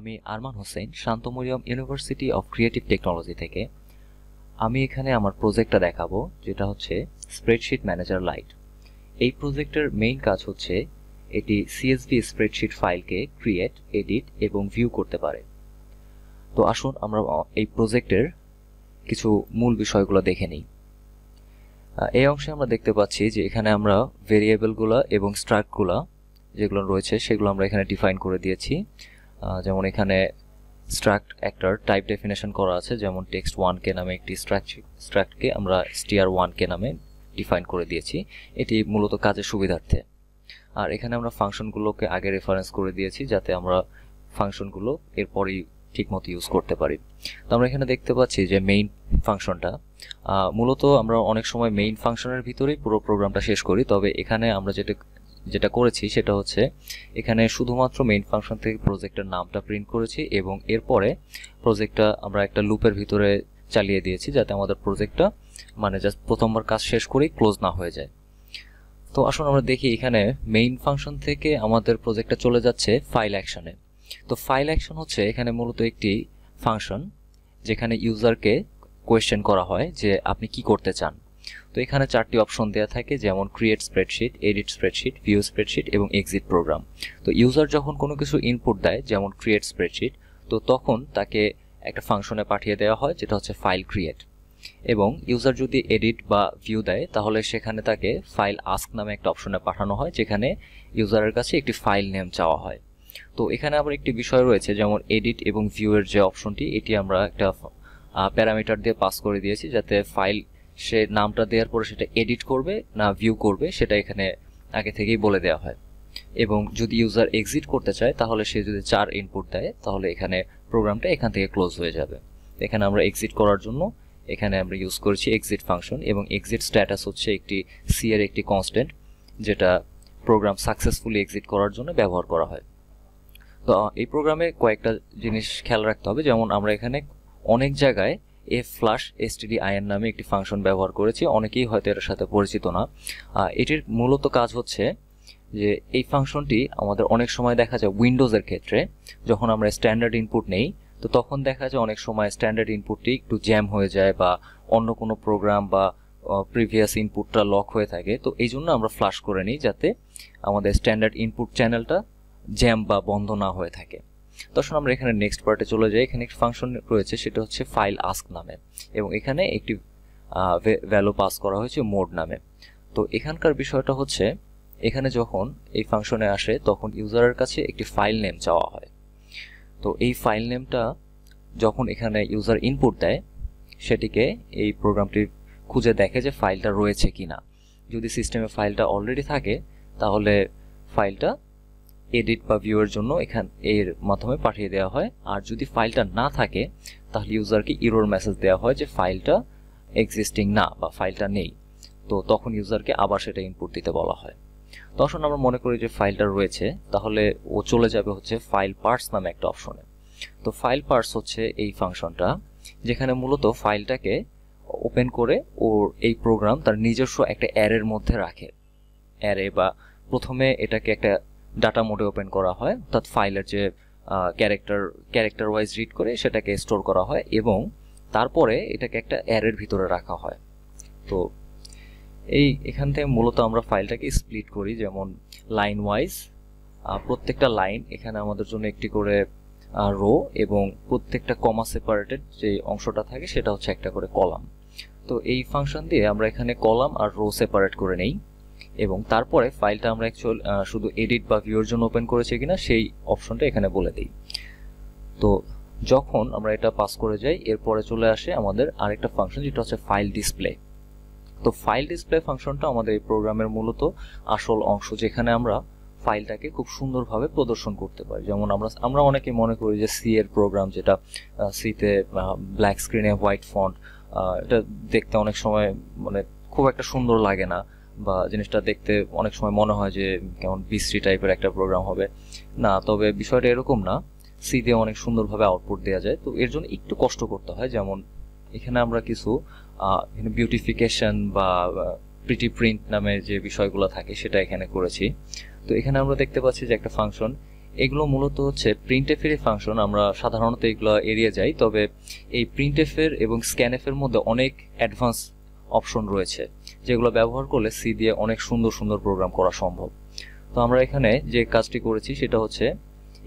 আমি Arman Hossain Shantomariam university of creative technology থেকে। আমি এখানে আমার প্রজেক্টটা দেখাবো, যেটা হচ্ছে স্প্রেডশিট ম্যানেজার লাইট। এই প্রজেক্টের মেইন কাজ হচ্ছে এটি সিএসভি স্প্রেডশিট ফাইলকে ক্রিয়েট, এডিট এবং ভিউ করতে পারে। তো আসুন আমরা এই প্রজেক্টের কিছু মূল বিষয়গুলো দেখে নিই। এই অংশে আমরা দেখতে পাচ্ছি যে এখানে আমরা ভেরিয়েবলগুলো এবং স্ট্রাকগুলো যেগুলো রয়েছে সেগুলো আমরা এখানে ডিফাইন করে দিয়েছি। যেমন এখানে স্ট্রাক্ট একটার টাইপ ডেফিনেশন করা আছে, যেমন টেক্সট 1K নামে একটি স্ট্রাক্টকে আমরা str1k নামে ডিফাইন করে দিয়েছি। এটি মূলত কাজের সুবিধার্থে। আর এখানে আমরা ফাংশনগুলোকে আগে রেফারেন্স করে দিয়েছি যাতে আমরা ফাংশনগুলো এরপরই ঠিকমতো ইউজ করতে পারি। তো আমরা এখানে দেখতে পাচ্ছি যে মেইন ফাংশনটা মূলত আমরা অনেক সময় মেইন ফাংশনের ভিতরেই পুরো প্রোগ্রামটা শেষ করি, তবে এখানে আমরা যেটা করেছি সেটা হচ্ছে এখানে শুধুমাত্র মেইন ফাংশন থেকে প্রজেক্টের নামটা প্রিন্ট করেছি এবং এরপরে প্রজেক্টটা আমরা একটা লুপের ভিতরে চালিয়ে দিয়েছি যাতে আমাদের প্রজেক্টটা জাস্ট প্রথমবার কাজ শেষ করেই ক্লোজ না হয়ে যায়। তো আসুন আমরা দেখি এখানে মেইন ফাংশন থেকে আমাদের প্রজেক্টটা চলে যাচ্ছে ফাইল অ্যাকশনে। তো ফাইল অ্যাকশন হচ্ছে এখানে মূলত একটি ফাংশন যেখানে ইউজারকে কোয়েশ্চেন করা হয় যে আপনি কি করতে চান। তো এখানে 4টি অপশন দেওয়া থাকে, যেমন create spreadsheet, edit spreadsheet, view spreadsheet এবং এক্সিট প্রোগ্রাম। তো ইউজার যখন কোনো কিছু ইনপুট দেয়, যেমন ক্রিয়েট স্প্রেডশিট, তো তখন তাকে একটা ফাংশনে পাঠিয়ে দেওয়া হয় যেটা হচ্ছে ফাইল ক্রিয়েট। এবং ইউজার যদি এডিট বা ভিউ দেয় তাহলে সেখানে তাকে ফাইল আস্ক নামে একটা অপশনে পাঠানো হয়, যেখানে ইউজারের কাছে একটি ফাইল নেম চাওয়া হয়। তো এখানে আবার একটি বিষয় রয়েছে, যেমন এডিট এবং ভিউ এর যে অপশনটি, এটি আমরা একটা প্যারামিটার দিয়ে পাস করে দিয়েছি যাতে ফাইল সে নামটা দেওয়ার পরে সেটা এডিট করবে না ভিউ করবে সেটা এখানে আগে থেকেই বলে দেওয়া হয়। এবং যদি ইউজার এক্সিট করতে চায় তাহলে সে যদি 4 ইনপুট দেয় তাহলে এখানে প্রোগ্রামটা এখান থেকে ক্লোজ হয়ে যাবে। এখানে আমরা এক্সিট করার জন্য এখানে আমরা ইউজ করেছি এক্সিট ফাংশন, এবং এক্সিট স্ট্যাটাস হচ্ছে একটি সি এর একটি কনস্ট্যান্ট যেটা প্রোগ্রাম সাকসেসফুলি এক্সিট করার জন্য ব্যবহার করা হয়। তো এই প্রোগ্রামে কয়েকটা জিনিস খেয়াল রাখতে হবে, যেমন আমরা এখানে অনেক জায়গায় flush_stdin নামে একটি ফাংশন ব্যবহার করেছি। অনেকেই হয়তো এর সাথে পরিচিত না। এটির মূলত কাজ হচ্ছে যে এই ফাংশনটি আমাদের অনেক সময় দেখা যায় উইন্ডোজের ক্ষেত্রে যখন আমরা স্ট্যান্ডার্ড ইনপুট নেই, তো তখন দেখা যায় অনেক সময় স্ট্যান্ডার্ড ইনপুটটি একটু জ্যাম হয়ে যায় বা অন্য কোনো প্রোগ্রাম বা প্রিভিয়াস ইনপুটটা লক হয়ে থাকে। তো এই জন্য আমরা ফ্লাশ করে নিই যাতে আমাদের স্ট্যান্ডার্ড ইনপুট চ্যানেলটা জ্যাম বা বন্ধ না হয়ে থাকে। তখন আমরা এখানে নেক্সট পার্টে চলে যাই। এখানে একটি ফাংশন রয়েছে সেটা হচ্ছে ফাইল আস্ক নামে, এবং এখানে একটি ভ্যালু পাস করা হয়েছে মোড নামে। তো এখানকার বিষয়টা হচ্ছে এখানে যখন এই ফাংশনে আসে তখন ইউজারের কাছে একটি ফাইল নেম চাওয়া হয়। তো এই ফাইল নেমটা যখন এখানে ইউজার ইনপুট দেয় সেটিকে এই প্রোগ্রামটি খুঁজে দেখে যে ফাইলটা রয়েছে কিনা। যদি সিস্টেমে ফাইলটা অলরেডি থাকে তাহলে ফাইলটা এডিট বা ভিউয়ের জন্য এর মাধ্যমে পাঠিয়ে দেওয়া হয়। আর যদি ফাইলটা না থাকে তাহলে ইউজারকে এরর মেসেজ দেওয়া হয় যে ফাইলটা এক্সিস্টিং না বা ফাইলটা নেই। তো তখন ইউজারকে আবার সেটা ইনপুট দিতে বলা হয়। তখন আমরা মনে করি যে ফাইলটা রয়েছে, তাহলে ও চলে যাবে হচ্ছে ফাইল পার্টস নামে একটা অপশনে। তো ফাইল পার্টস হচ্ছে এই ফাংশনটা যেখানে মূলত ফাইলটাকে ওপেন করে ওর এই প্রোগ্রাম তার নিজস্ব একটা অ্যারের মধ্যে রাখে। অ্যারে বা প্রথমে এটাকে একটা ডাটা মোডে ওপেন করা হয়, অর্থাৎ ফাইলের যে ক্যারেক্টার ওয়াইজ রিড করে সেটাকে স্টোর করা হয় এবং তারপরে এটাকে একটা অ্যারের ভিতরে রাখা হয়। তো এখান থেকে মূলত আমরা ফাইলটাকে স্প্লিট করি, যেমন লাইন ওয়াইজ। প্রত্যেকটা লাইন এখানে আমাদের জন্য একটি করে রো, এবং প্রত্যেকটা কমা সেপারেটেড যে অংশটা থাকে সেটা হচ্ছে একটা করে কলাম। তো এই ফাংশন দিয়ে আমরা এখানে কলাম আর রো সেপারেট করে নেই, এবং তারপরে ফাইলটা আমরা শুধু এডিট বা ভিউর জন্য ওপেন করেছি কিনা সেই অপশনটা এখানে বলে দিই। তো যখন আমরা এটা পাস করে যাই এরপরে চলে আসে আমাদের আরেকটা ফাংশন যেটা হচ্ছে ফাইল ডিসপ্লে। তো ফাইল ডিসপ্লে ফাংশনটা আমাদের এই প্রোগ্রামের মূলত আসল অংশ, যেখানে আমরা ফাইলটাকে খুব সুন্দরভাবে প্রদর্শন করতে পারি। যেমন আমরা অনেকে মনে করি যে সি এর প্রোগ্রাম, যেটা সিতে ব্ল্যাক স্ক্রিনে হোয়াইট ফন্ট, এটা দেখতে অনেক সময় খুব একটা সুন্দর লাগে না, বা জিনিসটা দেখতে অনেক সময় মনে হয় যে কেমন বিশ্রী টাইপের একটা প্রোগ্রাম হবে না। তবে বিষয়টা এরকম না, সি দিয়ে অনেক সুন্দরভাবে আউটপুট দেওয়া যায়। তো এর জন্য একটু কষ্ট করতে হয়। যেমন এখানে আমরা কিছু বিউটিফিকেশন বা প্রিটি প্রিন্ট নামের যে বিষয়গুলো থাকে সেটা এখানে করেছি। তো এখানে আমরা দেখতে পাচ্ছি যে একটা ফাংশন এগুলো মূলত হচ্ছে প্রিন্টএফ এর ফাংশন। আমরা সাধারণত এগুলো এড়িয়ে যাই, তবে এই প্রিন্টএফ এর এবং স্ক্যানএফ এর মধ্যে অনেক অ্যাডভান্স অপশন রয়েছে যেগুলো ব্যবহার করলে সি দিয়ে অনেক সুন্দর সুন্দর প্রোগ্রাম করা সম্ভব। তো আমরা এখানে যে কাজটি করেছি সেটা হচ্ছে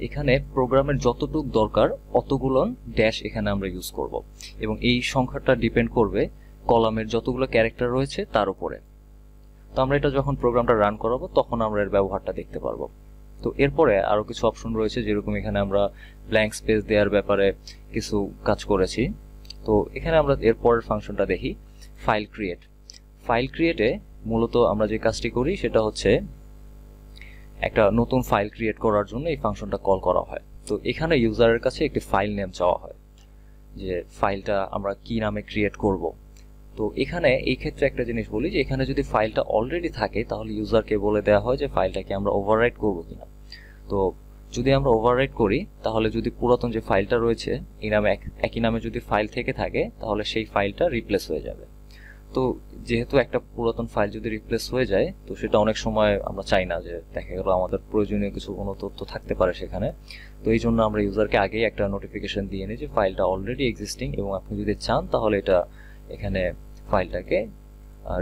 এখানে প্রোগ্রামের যতটুকু দরকার অতগুলো ড্যাশ এখানে আমরা ইউজ করব, এবং এই সংখ্যাটা ডিপেন্ড করবে কলামের যতগুলো ক্যারেক্টার রয়েছে তার উপরে। তো আমরা এটা যখন প্রোগ্রামটা রান করাবো তখন আমরা এর ব্যবহারটা দেখতে পারবো। তো এরপরে আরো কিছু অপশন রয়েছে, যেরকম এখানে আমরা ব্ল্যাঙ্ক স্পেস দেওয়ার ব্যাপারে কিছু কাজ করেছি। তো এখানে আমরা এর পরের ফাংশনটা দেখি, ফাইল ক্রিয়েট। ফাইল ক্রিয়েটে মূলত আমরা যে কাজটি করি সেটা হচ্ছে একটা নতুন ফাইল ক্রিয়েট করার জন্য এই ফাংশনটা কল করা হয়। তো এখানে ইউজারের কাছে একটি ফাইল নেম চাওয়া হয়, যে ফাইলটা আমরা কি নামে ক্রিয়েট করব। তো এখানে এই ক্ষেত্রে একটা জিনিস বলি, যে এখানে যদি ফাইলটা অলরেডি থাকে তাহলে ইউজারকে বলে দেওয়া হয় যে ফাইলটাকে আমরা ওভাররাইট করব কিনা। তো যদি আমরা ওভাররাইট করি তাহলে যদি পুরাতন যে ফাইলটা রয়েছে এই নামে একই নামে যদি ফাইল থেকে থাকে তাহলে সেই ফাইলটা রিপ্লেস হয়ে যাবে। তো যেহেতু একটা পুরাতন ফাইল যদি রিপ্লেস হয়ে যায় তো সেটা অনেক সময় আমরা চাই না, যে দেখা গেল আমাদের প্রয়োজনীয় কিছু কোনো তথ্য থাকতে পারে সেখানে। তো এই জন্য আমরা ইউজারকে আগেই একটা নোটিফিকেশন দিয়ে নিই যে ফাইলটা অলরেডি এক্সিস্টিং, এবং আপনি যদি চান তাহলে এটা এখানে ফাইলটাকে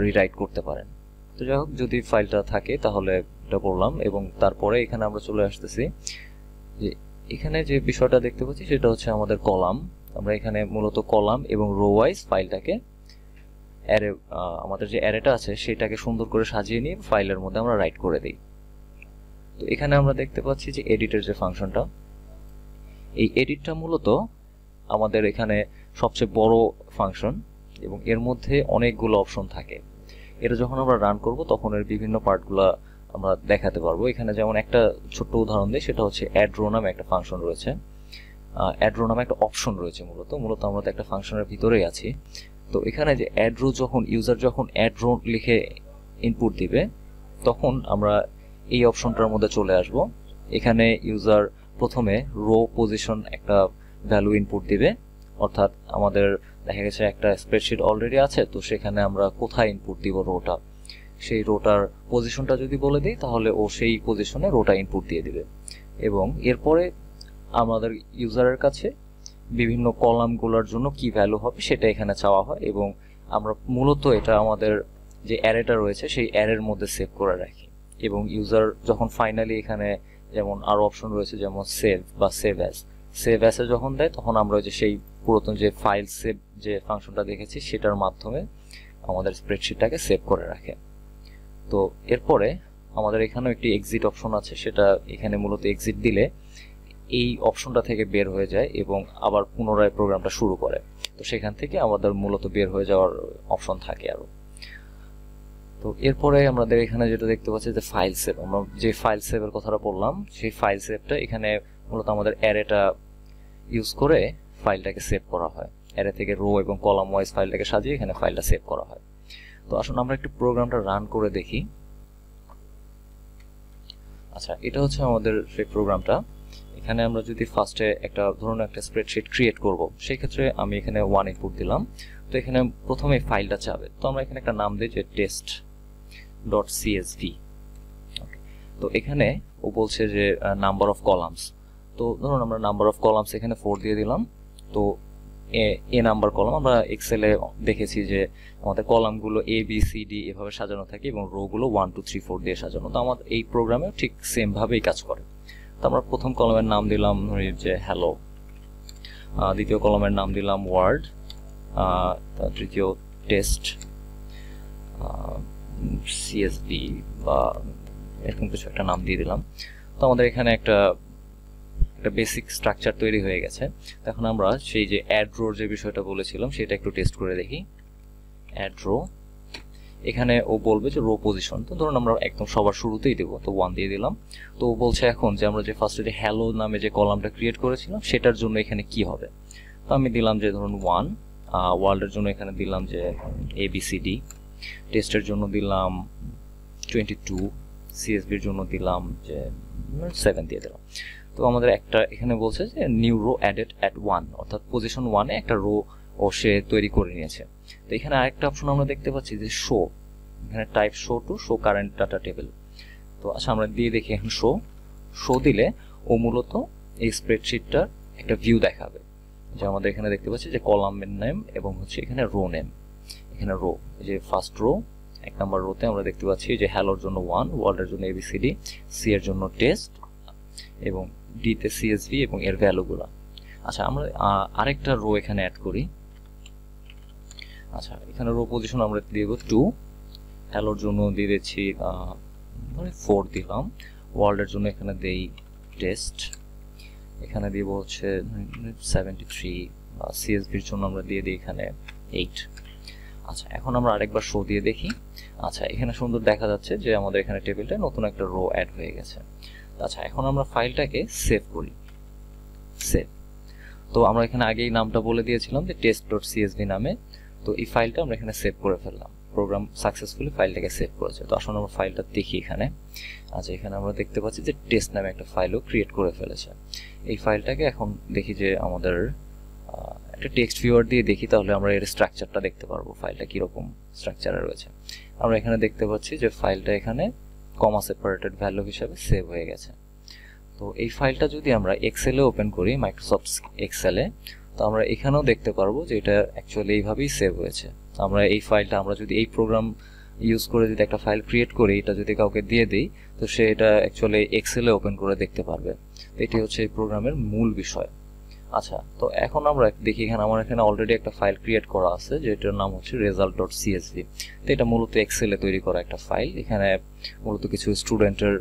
রিরাইট করতে পারেন। তো যাই হোক, যদি ফাইলটা থাকে তাহলে এটা করলাম, এবং তারপরে এখানে আমরা চলে আসতেছি যে এখানে যে বিষয়টা দেখতে পাচ্ছি সেটা হচ্ছে আমাদের কলাম। আমরা এখানে মূলত কলাম এবং রো ওয়াইজ ফাইলটাকে অ্যারে, আমাদের যে অ্যারেটা আছে সেটাকে সুন্দর করে সাজিয়ে নিয়ে ফাইলের মধ্যে আমরা রাইট করে দিই। তো এখানে আমরা দেখতে পাচ্ছি যে এডিটের যে ফাংশনটা, এই এডিটটা মূলত আমাদের এখানে সবচেয়ে বড় ফাংশন, এবং এর মধ্যে অনেকগুলো অপশন থাকে। এটা যখন আমরা রান করব তখন এর বিভিন্ন পার্টগুলো আমরা দেখাতে পারবো। এখানে যেমন একটা ছোট্ট উদাহরণ দিই, সেটা হচ্ছে অ্যাড রো নামে একটা ফাংশন রয়েছে। অ্যাড রো নামে একটা অপশন রয়েছে, মূলত আমরা তো একটা ফাংশনের ভিতরেই আছি। তো এখানে যে অ্যাড রো, যখন ইউজার যখন অ্যাড রো লিখে ইনপুট দিবে তখন আমরা এই অপশনটার মধ্যে চলে আসব। এখানে ইউজার প্রথমে রো পজিশন একটা ভ্যালু ইনপুট দিবে, অর্থাৎ আমাদের দেখা গেছে একটা স্প্রেডশিট অলরেডি আছে, তো সেখানে আমরা কোথায় ইনপুট দিব রোটা, সেই রোটার পজিশনটা যদি বলে দিই তাহলে ও সেই পজিশনে রোটা ইনপুট দিয়ে দিবে। এবং এরপরে আমাদের ইউজারের কাছে বিভিন্ন কলামগুলোর জন্য কি ভ্যালু হবে সেটা এখানে চাওয়া হয়, এবং আমরা মূলত এটা আমাদের যে অ্যারেটা রয়েছে সেই অ্যারের মধ্যে সেভ করে রাখি। এবং ইউজার যখন ফাইনালি এখানে যেমন আরো অপশন রয়েছে, যেমন সেভ বা সেভ অ্যাসে যখন দেয় তখন আমরা যে সেই পুরাতন যে ফাইল সেভ যে ফাংশনটা দেখেছি সেটার মাধ্যমে আমাদের স্প্রেডশিটটাকে সেভ করে রাখে। তো এরপরে আমাদের এখানেও একটি এক্সিট অপশন আছে, সেটা এখানে মূলত এক্সিট দিলে এই অপশনটা থেকে বের হয়ে যায় এবং আবার পুনরায় প্রোগ্রামটা শুরু করে। তো সেখান থেকে আমাদের মূলত বের হয়ে যাওয়ার অপশন থাকে আরো। তো এরপরে আমাদের এখানে যেটা দেখতে পাচ্ছি যে ফাইল সেভ, আমরা যে ফাইল সেভের কথাটা বললাম সেই ফাইল সেভটা এখানে মূলত আমাদের অ্যারেটা ইউজ করে ফাইলটাকে সেভ করা হয়। অ্যারে থেকে রো এবং কলাম ওয়াইজ ফাইলটাকে সাজিয়ে এখানে ফাইলটা সেভ করা হয়। তো আসুন আমরা একটু প্রোগ্রামটা রান করে দেখি। আচ্ছা, এটা হচ্ছে আমাদের সেই প্রোগ্রামটা। এখানে আমরা যদি ফার্স্টে একটা ধরুন একটা স্প্রেডশিট ক্রিয়েট করব, সেই ক্ষেত্রে আমি এখানে 1 ইনপুট দিলাম। তো এখানে প্রথমে ফাইলটা চাবে, তো আমরা এখানে একটা নাম দিই যে test.csv। তো এখানে ও বলছে যে নাম্বার অফ কলামস, তো ধরুন আমরা নাম্বার অফ কলামস এখানে 4 দিয়ে দিলাম। তো এ নাম্বার কলাম, আমরা এক্সেলে দেখেছি যে আমাদের কলামগুলো এ বি সি ডি এভাবে সাজানো থাকে এবং রো গুলো 1 2 3 4 দিয়ে সাজানো। তো আমাদের এই প্রোগ্রামে ঠিক সেম ভাবেই কাজ করে। তো আমরা প্রথম কলামের নাম দিলাম যে হ্যালো, দ্বিতীয় কলামের নাম দিলাম ওয়ার্ড, তৃতীয় টেস্ট সিএসভি বা এরকম কিছু একটা নাম দিয়ে দিলাম। তো আমাদের এখানে একটা বেসিক স্ট্রাকচার তৈরি হয়ে গেছে। এখন আমরা সেই যে অ্যাড রোর যে বিষয়টা বলেছিলাম সেটা একটু টেস্ট করে দেখি। অ্যাড রো, এখানে ও বলবে যে রো পজিশন, তো ধরুন আমরা একদম সবার শুরুতেই দেবো, তো 1 দিয়ে দিলাম। তো ও বলছে এখন যে আমরা যে ফার্স্টে যে হ্যালো নামে যে কলামটা ক্রিয়েট করেছিলাম সেটার জন্য এখানে কি হবে। তো আমি দিলাম যে ধরুন 1, ওয়ার্ল্ডের জন্য এখানে দিলাম যে ABCD, টেস্টের জন্য দিলাম 22, সিএসবির জন্য দিলাম যে 7 দিয়ে দিলাম। তো আমাদের একটা এখানে বলছে যে নিউ রো অ্যাডেড অ্যাট 1, অর্থাৎ পজিশন 1 এ একটা রো ও সে তৈরি করে নিয়েছে। তো এখানে আরেকটা অপশন আমরা দেখতে পাচ্ছি যে শো, এখানে type show to show current data table. তো আচ্ছা আমরা দিয়ে দেখি এখন শো দিলে ও ও মূলত এই স্প্রেডশিটটার একটা ভিউ দেখাবে, যে আমাদের এখানে দেখতে পাচ্ছি যে কলামের নেম এবং হচ্ছে এখানে রো নেম। এখানে রো, যে ফার্স্ট রো 1 নম্বর রোতে আমরা দেখতে পাচ্ছি যে হ্যালোর জন্য 1, ওয়ার্ল্ডের জন্য ABCD, সি এর জন্য টেস্ট এবং ডি তে CSV এবং এর ভ্যালুগুলো। আচ্ছা, আমরা আরেকটা রো এখানে অ্যাড করি। আচ্ছা, এখানে রো পজিশন আমরা দিয়ে দেব 2, হ্যালোর জন্য দিয়ে দিচ্ছি 4 দিলাম, ওয়ার্ল্ডের জন্য এখানে দেই টেস্ট, এখানে দিব হচ্ছে 73, CSV এর জন্য আমরা দিয়ে দিই এখানে 8। আচ্ছা, এখন আমরা আরেকবার শো দিয়ে দেখি। আচ্ছা, এখানে সুন্দর দেখা যাচ্ছে যে আমাদের এখানে টেবিলটা নতুন একটা রো অ্যাড হয়ে গেছে। আচ্ছা, এখন আমরা ফাইলটাকে সেভ করি। সেভ, তো আমরা এখানে আগেই নামটা বলে দিয়েছিলাম যে test.csv নামে। তো এই ফাইলটা আমরা এখানে সেভ করে ফেললাম, প্রোগ্রাম সাকসেসফুলি ফাইলটাকে সেভ করেছে। তো আসলে আমরা ফাইলটা দেখি এখানে। আচ্ছা, এখানে আমরা দেখতে পাচ্ছি যে টেস্ট নামে একটা ফাইলও ক্রিয়েট করে ফেলেছে। এই ফাইলটাকে এখন দেখি যে আমাদের একটা টেক্সট ভিউয়ার দিয়ে দেখি, তাহলে আমরা এর স্ট্রাকচারটা দেখতে পারবো, ফাইলটা কিরকম স্ট্রাকচারে রয়েছে। আমরা এখানে দেখতে পাচ্ছি যে ফাইলটা এখানে কমা সেপারেটেড ভ্যালু হিসাবে সেভ হয়ে গেছে। তো এই ফাইলটা যদি আমরা এক্সেলে ওপেন করি, মাইক্রোসফট এক্সেলে, তো আমরা এখানেও দেখতে পারবো যে এটা অ্যাকচুয়ালি এইভাবেই সেভ হয়েছে। আমরা এই ফাইলটা আমরা যদি এই প্রোগ্রাম ইউজ করে যদি একটা ফাইল ক্রিয়েট করি, এটা যদি কাউকে দিয়ে দিই, তো সে এটা অ্যাকচুয়ালি এক্সেলে ওপেন করে দেখতে পারবে। তো এটি হচ্ছে এই প্রোগ্রামের মূল বিষয়। আচ্ছা, তো এখন আমরা দেখি এখানে আমার এখানে অলরেডি একটা ফাইল ক্রিয়েট করা আছে, যেটার নাম হচ্ছে result.csv। তো এটা মূলত এক্সেলে তৈরি করা একটা ফাইল। এখানে মূলত কিছু স্টুডেন্টের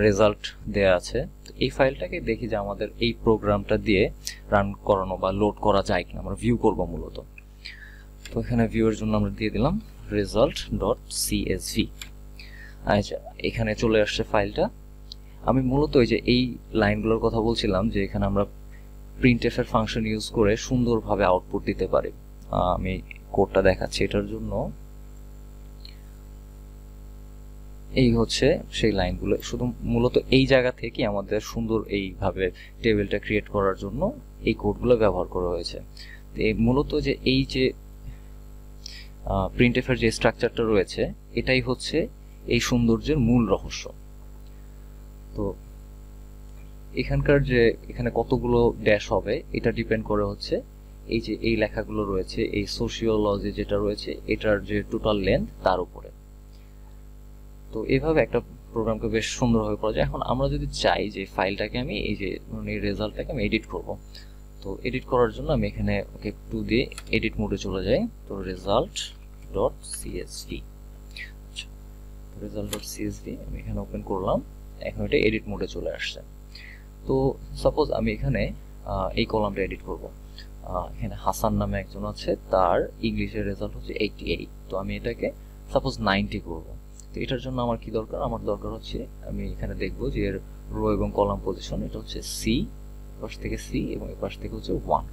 রেজাল্ট দেয়া আছে। এই ফাইলটাকে দেখি যে আমাদের এই প্রোগ্রামটা দিয়ে রান করানো বা লোড করা যায় কিনা, আমরা ভিউ করব মূলত। তো এখানে ভিউয়ের জন্য আমরা দিয়ে দিলাম result.csv। আচ্ছা, এখানে চলে আসছে ফাইলটা। আমি মূলত ওই যে এই লাইনগুলোর কথা বলছিলাম, যে এখানে আমরা printf এর ফাংশন ইউজ করে সুন্দরভাবে আউটপুট দিতে পারি। আমি কোডটা দেখাচ্ছি এটার জন্য। এই হচ্ছে সেই লাইনগুলো, শুধু মূলত এই জায়গা থেকে আমাদের সুন্দর এইভাবে টেবিলটা ক্রিয়েট করার জন্য এই কোডগুলো ব্যবহার করা হয়েছে। তো মূলত যে এই যে printf এর যে স্ট্রাকচারটা রয়েছে, এটাই হচ্ছে এই সৌন্দর্যের মূল রহস্য। তো এখানকার যে এখানে কতগুলো ড্যাশ হবে, এটা ডিপেন্ড করে হচ্ছে এই যে এই লেখাগুলো রয়েছে, এই সোশিওলজি যেটা রয়েছে, এটার যে টোটাল লেন্থ তার উপরে। তো এইভাবে একটা প্রোগ্রামকে বেশ সুন্দরভাবে করা যায়। এখন আমরা যদি চাই যে ফাইলটাকে আমি এই যে এই রেজাল্টটাকে আমি এডিট করব, তো এডিট করার জন্য আমি এখানে ওকে 2 দিয়ে এডিট মোডে চলে যাই। তো result.csv, আচ্ছা, result.csv আমি এখানে ওপেন করলাম। এখন এটা এডিট মোডে চলে আসছে। তো সাপোজ আমি এখানে এই কলামটা এডিট করব। এখানে হাসান নামে একজন আছে, তার ইংলিশের রেজাল্ট হচ্ছে 88। তো আমি এটাকে সাপোজ 90 করব। তো এটার জন্য আমার কি দরকার, আমার দরকার হচ্ছে আমি এখানে দেখব যে এর রো এবং কলাম পজিশন, এটা হচ্ছে সি, পাশ থেকে সি এবং এই পাশ থেকে হচ্ছে 1।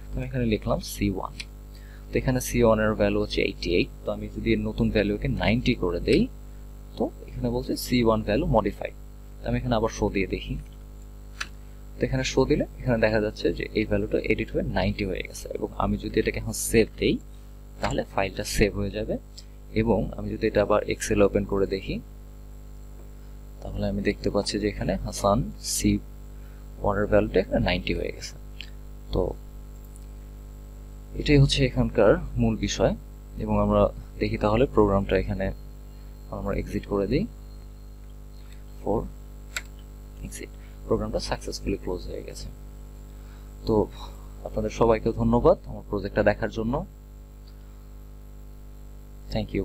তো আমি এখানে লিখলাম C1। তো এখানে C1 এর ভ্যালু হচ্ছে 88। তো আমি যদি এর নতুন ভ্যালুকে 90 করে দেই, তো এখানে বলছে C1 ভ্যালু মডিফাই। আমি এখানে আবার শো দিয়ে দেখি। তো এখানে শো দিলে এখানে দেখা যাচ্ছে যে এই ভ্যালুটা এডিট হয়ে 90 হয়ে গেছে। এবং আমি যদি এটাকে এখন সেভ দেই, তাহলে ফাইলটা সেভ হয়ে যাবে। এবং আমি যদি এটা আবার এক্সেল ওপেন করে দেখি, তাহলে আমি দেখতে পাচ্ছি যে এখানে হাসান C1 এর ভ্যালুটা এখানে 90 হয়ে গেছে। তো এটাই হচ্ছে এখানকার মূল বিষয়। এবং আমরা দেখি তাহলে প্রোগ্রামটা এখানে আমরা এক্সিট করে দিই। এক্সিট, প্রোগ্রামটা সাকসেসফুলি ক্লোজ হয়ে গেছে। তো আপনাদের সবাইকে ধন্যবাদ আমার প্রজেক্টটা দেখার জন্য। Thank you.